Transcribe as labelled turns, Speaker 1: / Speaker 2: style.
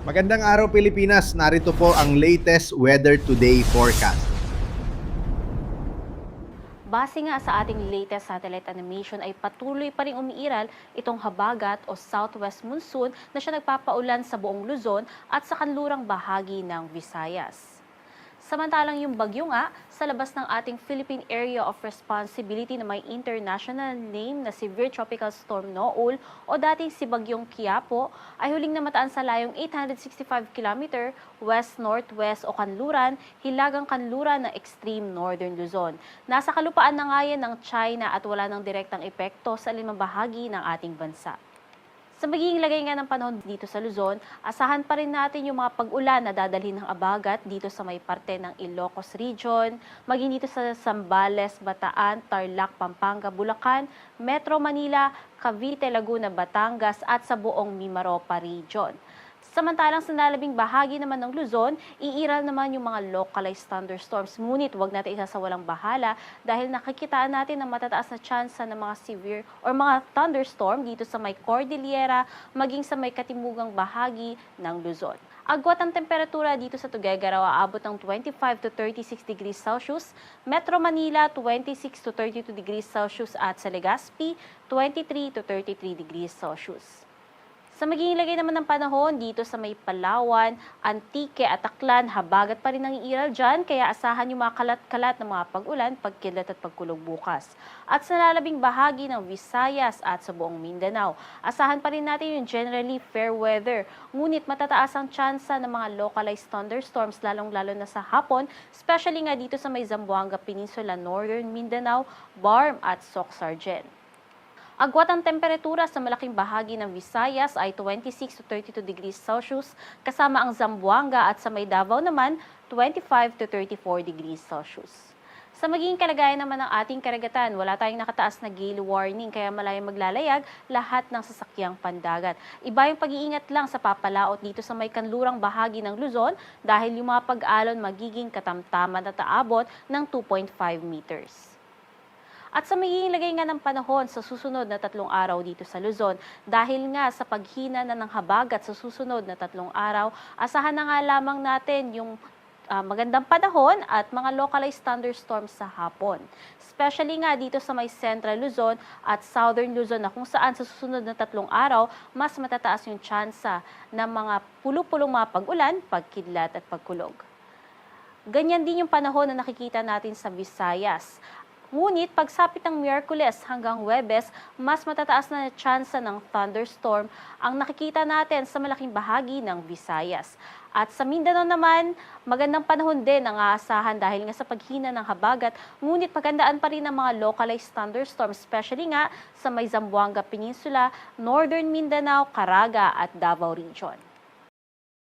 Speaker 1: Magandang araw Pilipinas, narito po ang latest Weather Today forecast.
Speaker 2: Base nga sa ating latest satellite animation ay patuloy pa rin umiiral itong habagat o southwest monsoon na siya nagpapaulan sa buong Luzon at sa kanlurang bahagi ng Visayas. Samantalang yung bagyo nga, sa labas ng ating Philippine Area of Responsibility na may international name na Severe Tropical Storm Nool o dating si Bagyong Quiapo ay huling namataan sa layong 865 km west-northwest o kanluran, hilagang kanluran ng extreme northern Luzon. Nasa kalupaan na nga yan ng China at wala ng direktang epekto sa alinmang bahagi ng ating bansa. Sa magiging lagay nga ng panahon dito sa Luzon, asahan pa rin natin yung mga pag-ulan na dadalhin ng abagat dito sa may parte ng Ilocos Region, maging dito sa Zambales, Bataan, Tarlac, Pampanga, Bulacan, Metro Manila, Cavite, Laguna, Batangas at sa buong Mimaropa Region. Samantalang sa nalabing bahagi naman ng Luzon, iiral naman yung mga localized thunderstorms. Ngunit huwag natin isasawalang bahala dahil nakikitaan natin ang matataas na tsansa ng mga severe or mga thunderstorm dito sa may Cordillera, maging sa may katimugang bahagi ng Luzon. Agwat ang temperatura dito sa Tuguegarao aabot ng 25 to 36 degrees Celsius, Metro Manila 26 to 32 degrees Celsius at sa Legazpi 23 to 33 degrees Celsius. Sa magiging lagay naman ng panahon dito sa may Palawan, Antique at Aklan, habagat pa rin ang iiral dyan, kaya asahan yung mga kalat-kalat ng mga pag-ulan, pagkidlat at pagkulog bukas. At sa lalabing bahagi ng Visayas at sa buong Mindanao, asahan pa rin natin yung generally fair weather. Ngunit matataas ang tsansa ng mga localized thunderstorms, lalong-lalo na sa hapon, especially nga dito sa may Zamboanga Peninsula, Northern Mindanao, Barm at Soc-Sargen. Agwat ang temperatura sa malaking bahagi ng Visayas ay 26 to 32 degrees Celsius, kasama ang Zamboanga at sa may Davao naman 25 to 34 degrees Celsius. Sa magiging kalagayan naman ng ating karagatan, wala tayong nakataas na gale warning kaya malayang maglalayag lahat ng sasakyang pandagat. Iba yung pag-iingat lang sa papalaot dito sa may kanlurang bahagi ng Luzon dahil yung mga pag-alon magiging katamtaman at aabot ng 2.5 meters. At sa magiging lagay nga ng panahon sa susunod na 3 araw dito sa Luzon, dahil nga sa paghina na ng habagat sa susunod na 3 araw, asahan na nga lamang natin yung magandang panahon at mga localized thunderstorms sa hapon. Especially nga dito sa may Central Luzon at Southern Luzon na kung saan sa susunod na 3 araw, mas matataas yung tsansa ng mga pulupulong mga pag-ulan, pagkidlat at pagkulog. Ganyan din yung panahon na nakikita natin sa Visayas. Ngunit pagsapit ng Miyerkules hanggang Huwebes, mas matataas na tsansa ng thunderstorm ang nakikita natin sa malaking bahagi ng Visayas. At sa Mindanao naman, magandang panahon din ang aasahan dahil nga sa paghina ng habagat, ngunit pagandaan pa rin ang mga localized thunderstorms, especially nga sa may Zamboanga Peninsula, Northern Mindanao, Caraga at Davao Region.